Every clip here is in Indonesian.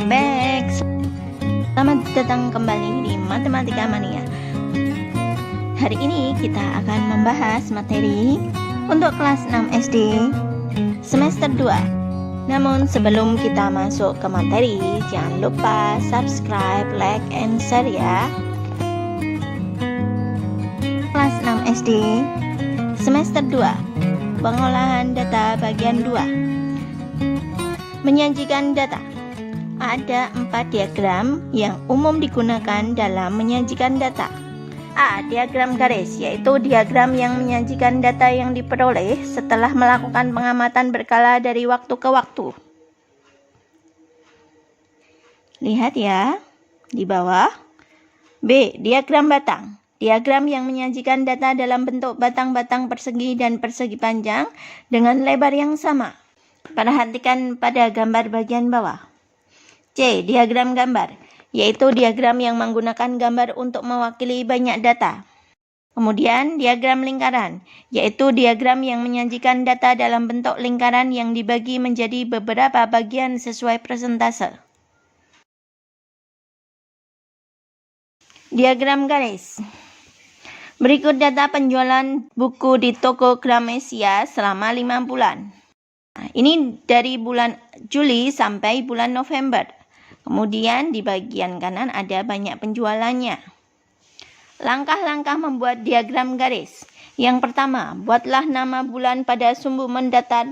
welcome back. Selamat datang kembali di Matematika Mania. Hari ini kita akan membahas materi untuk kelas 6 SD semester 2. Namun sebelum kita masuk ke materi, jangan lupa subscribe, like, and share ya. Kelas 6 SD semester 2, pengolahan data bagian 2. Menyajikan data. Ada 4 diagram yang umum digunakan dalam menyajikan data. A. Diagram garis, yaitu diagram yang menyajikan data yang diperoleh setelah melakukan pengamatan berkala dari waktu ke waktu. Lihat ya, di bawah. B. Diagram batang. Diagram yang menyajikan data dalam bentuk batang-batang persegi dan persegi panjang dengan lebar yang sama. Perhatikan pada gambar bagian bawah. C. Diagram gambar, yaitu diagram yang menggunakan gambar untuk mewakili banyak data. Kemudian diagram lingkaran, yaitu diagram yang menyajikan data dalam bentuk lingkaran yang dibagi menjadi beberapa bagian sesuai persentase. Diagram garis. Berikut data penjualan buku di toko Gramesia selama 5 bulan. Nah, ini dari bulan Juli sampai bulan November. Kemudian di bagian kanan ada banyak penjualannya. Langkah-langkah membuat diagram garis. Yang pertama, buatlah nama bulan pada sumbu mendatar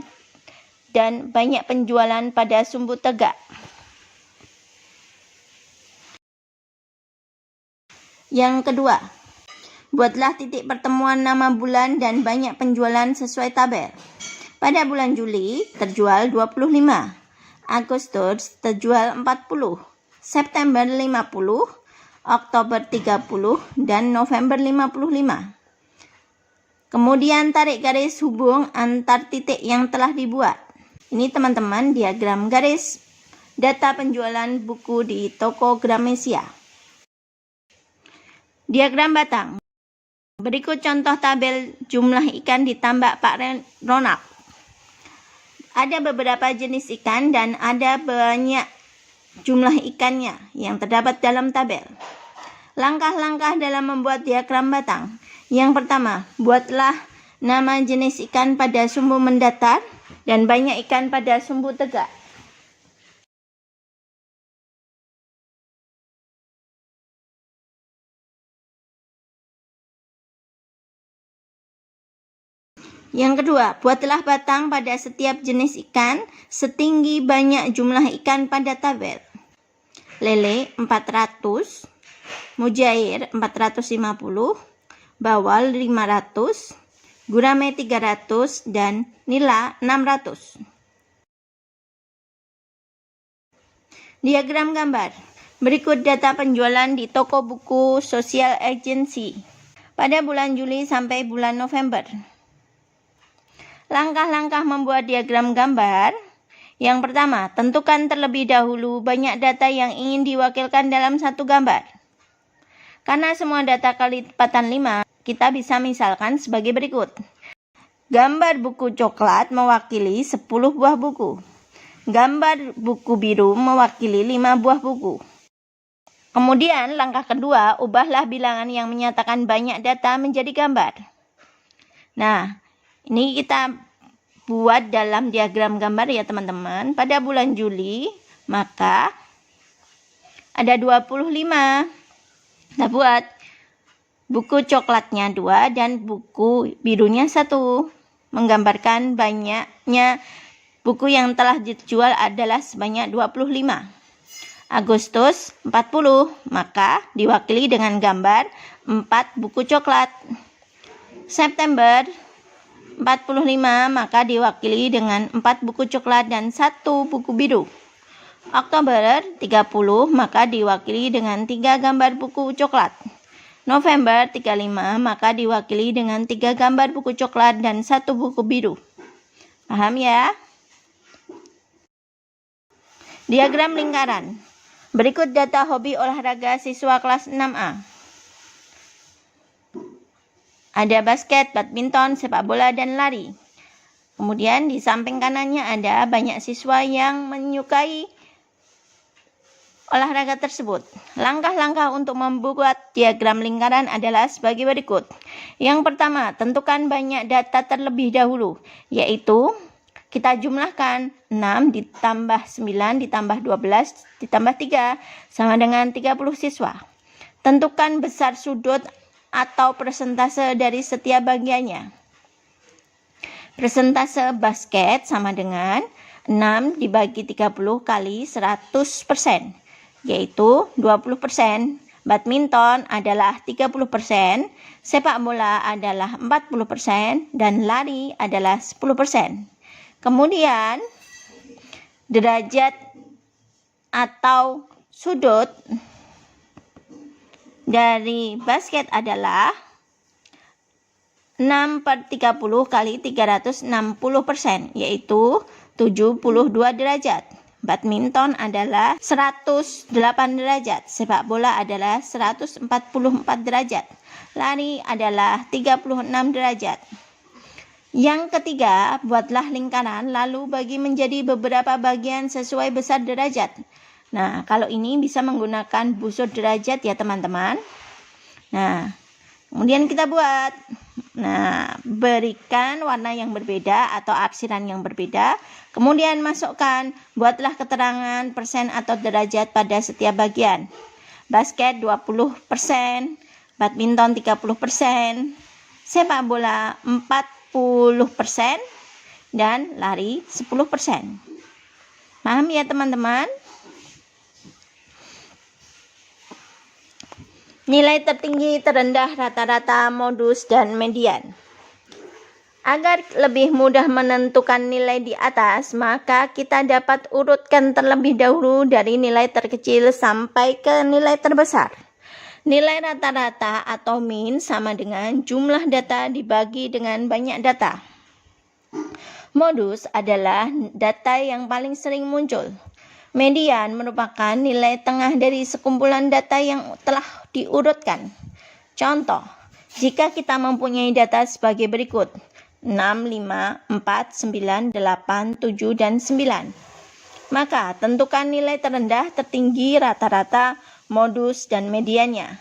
dan banyak penjualan pada sumbu tegak. Yang kedua, buatlah titik pertemuan nama bulan dan banyak penjualan sesuai tabel. Pada bulan Juli terjual 25, Agustus terjual 40, September 50, Oktober 30, dan November 55. Kemudian tarik garis hubung antar titik yang telah dibuat. Ini teman-teman diagram garis data penjualan buku di toko Gramesia. Diagram batang. Berikut contoh tabel jumlah ikan di tambak Pak Ronald. Ada beberapa jenis ikan dan ada banyak jumlah ikannya yang terdapat dalam tabel. Langkah-langkah dalam membuat diagram batang. Yang pertama, buatlah nama jenis ikan pada sumbu mendatar dan banyak ikan pada sumbu tegak. Yang kedua, buatlah batang pada setiap jenis ikan setinggi banyak jumlah ikan pada tabel. Lele 400, mujair 450, bawal 500, gurame 300, dan nila 600. Diagram gambar. Berikut data penjualan di toko buku Social Agency pada bulan Juli sampai bulan November. Langkah-langkah membuat diagram gambar. Yang pertama, tentukan terlebih dahulu banyak data yang ingin diwakilkan dalam satu gambar. Karena semua data kali lipatan 5, kita bisa misalkan sebagai berikut. Gambar buku coklat mewakili 10 buah buku. Gambar buku biru mewakili 5 buah buku. Kemudian langkah kedua, ubahlah bilangan yang menyatakan banyak data menjadi gambar. Nah, ini kita buat dalam diagram gambar ya teman-teman. Pada bulan Juli, maka ada 25. Kita buat buku coklatnya 2 dan buku birunya 1. Menggambarkan banyaknya buku yang telah dijual adalah sebanyak 25. Agustus 40, maka diwakili dengan gambar 4 buku coklat. September 45, maka diwakili dengan 4 buku coklat dan 1 buku biru. Oktober 30, maka diwakili dengan 3 gambar buku coklat. November 35, maka diwakili dengan 3 gambar buku coklat dan 1 buku biru. Paham ya? Diagram lingkaran. Berikut data hobi olahraga siswa kelas 6A. Ada basket, badminton, sepak bola, dan lari. Kemudian di samping kanannya ada banyak siswa yang menyukai olahraga tersebut. Langkah-langkah untuk membuat diagram lingkaran adalah sebagai berikut. Yang pertama, tentukan banyak data terlebih dahulu, yaitu kita jumlahkan 6 ditambah 9 ditambah 12 ditambah 3 sama dengan 30 siswa. Tentukan besar sudut atau persentase dari setiap bagiannya. Persentase basket sama dengan 6 dibagi 30 kali 100%. Yaitu 20%, badminton adalah 30%, sepak bola adalah 40%, dan lari adalah 10%. Kemudian, derajat atau sudut dari basket adalah 6/30 kali 360%, yaitu 72 derajat. Badminton adalah 108 derajat, sepak bola adalah 144 derajat, lari adalah 36 derajat. Yang ketiga, buatlah lingkaran lalu bagi menjadi beberapa bagian sesuai besar derajat. Nah, kalau ini bisa menggunakan busur derajat ya teman-teman. Nah, kemudian kita buat. Nah, berikan warna yang berbeda atau arsiran yang berbeda. Kemudian masukkan, buatlah keterangan persen atau derajat pada setiap bagian. Basket 20%, badminton 30%, sepak bola 40%, dan lari 10%. Paham ya teman-teman? Nilai tertinggi, terendah, rata-rata, modus, dan median. Agar lebih mudah menentukan nilai di atas, maka kita dapat urutkan terlebih dahulu dari nilai terkecil sampai ke nilai terbesar. Nilai rata-rata atau mean sama dengan jumlah data dibagi dengan banyak data. Modus adalah data yang paling sering muncul. Median merupakan nilai tengah dari sekumpulan data yang telah diurutkan. Contoh, jika kita mempunyai data sebagai berikut, 6, 5, 4, 9, 8, 7, dan 9. Maka tentukan nilai terendah, tertinggi, rata-rata, modus, dan mediannya.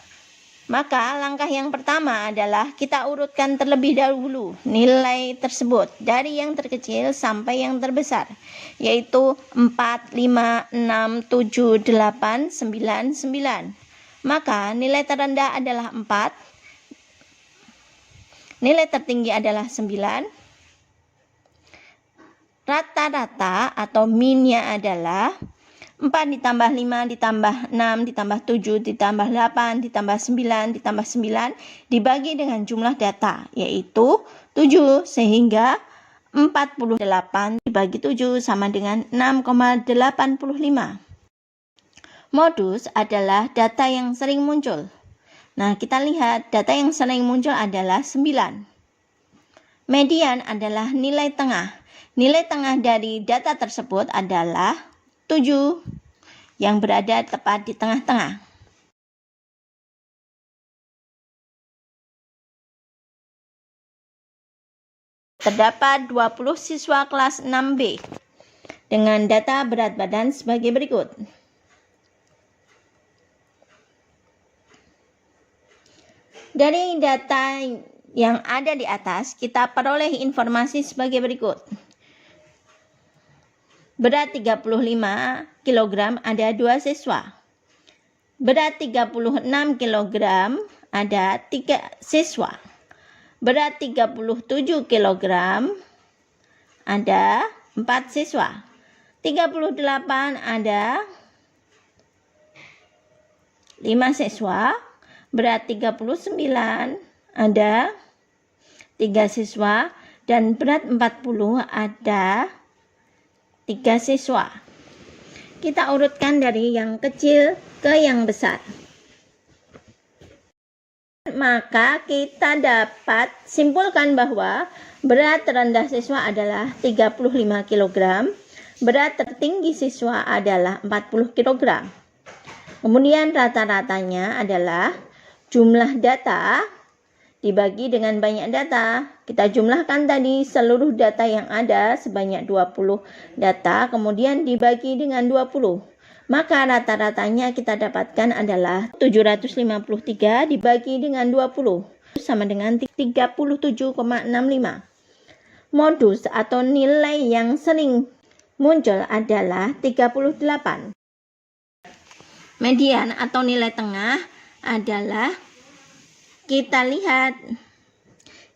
Maka langkah yang pertama adalah kita urutkan terlebih dahulu nilai tersebut dari yang terkecil sampai yang terbesar, yaitu 4, 5, 6, 7, 8, 9, 9. Maka nilai terendah adalah 4, nilai tertinggi adalah 9, rata-rata atau mean-nya adalah 4 ditambah 5 ditambah 6 ditambah 7 ditambah 8 ditambah 9 ditambah 9 dibagi dengan jumlah data, yaitu 7, sehingga 48 dibagi 7 sama dengan 6,85. Modus adalah data yang sering muncul. Nah, kita lihat data yang sering muncul adalah 9. Median adalah nilai tengah. Nilai tengah dari data tersebut adalah 7 yang berada tepat di tengah-tengah. Terdapat 20 siswa kelas 6B dengan data berat badan sebagai berikut. Dari data yang ada di atas, kita peroleh informasi sebagai berikut. Berat 35 kg ada 2 siswa. Berat 36 kg ada 3 siswa. Berat 37 kg ada 4 siswa. 38 ada 5 siswa. Berat 39 ada 3 siswa. Dan berat 40 ada 3 siswa. Kita urutkan dari yang kecil ke yang besar. Maka kita dapat simpulkan bahwa berat terendah siswa adalah 35 kg, berat tertinggi siswa adalah 40 kg. Kemudian rata-ratanya adalah jumlah data dibagi dengan banyak data. Kita jumlahkan tadi seluruh data yang ada sebanyak 20 data, kemudian dibagi dengan 20. Maka rata-ratanya kita dapatkan adalah 753 dibagi dengan 20 sama dengan 37,65. Modus atau nilai yang sering muncul adalah 38. Median atau nilai tengah adalah kita lihat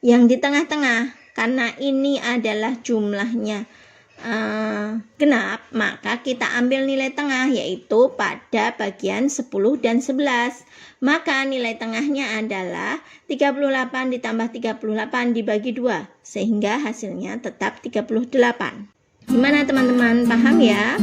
yang di tengah-tengah, karena ini adalah jumlahnya genap, maka kita ambil nilai tengah yaitu pada bagian 10 dan 11. Maka nilai tengahnya adalah 38 ditambah 38 dibagi 2 sehingga hasilnya tetap 38. Gimana teman-teman, paham ya?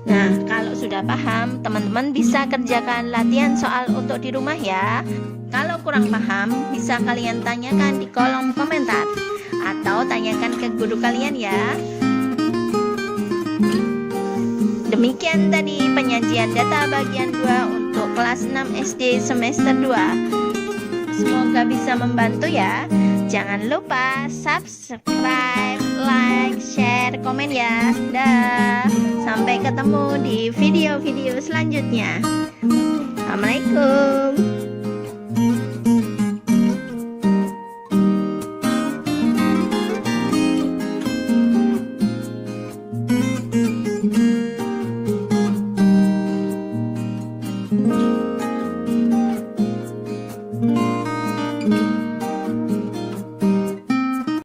Nah, kalau sudah paham, teman-teman bisa kerjakan latihan soal untuk di rumah ya. Kalau kurang paham, bisa kalian tanyakan di kolom komentar atau tanyakan ke guru kalian ya. Demikian tadi penyajian data bagian 2 untuk kelas 6 SD semester 2. Semoga bisa membantu ya. Jangan lupa subscribe, like, share, komen ya. Dah. Sampai ketemu di video-video selanjutnya. Assalamualaikum.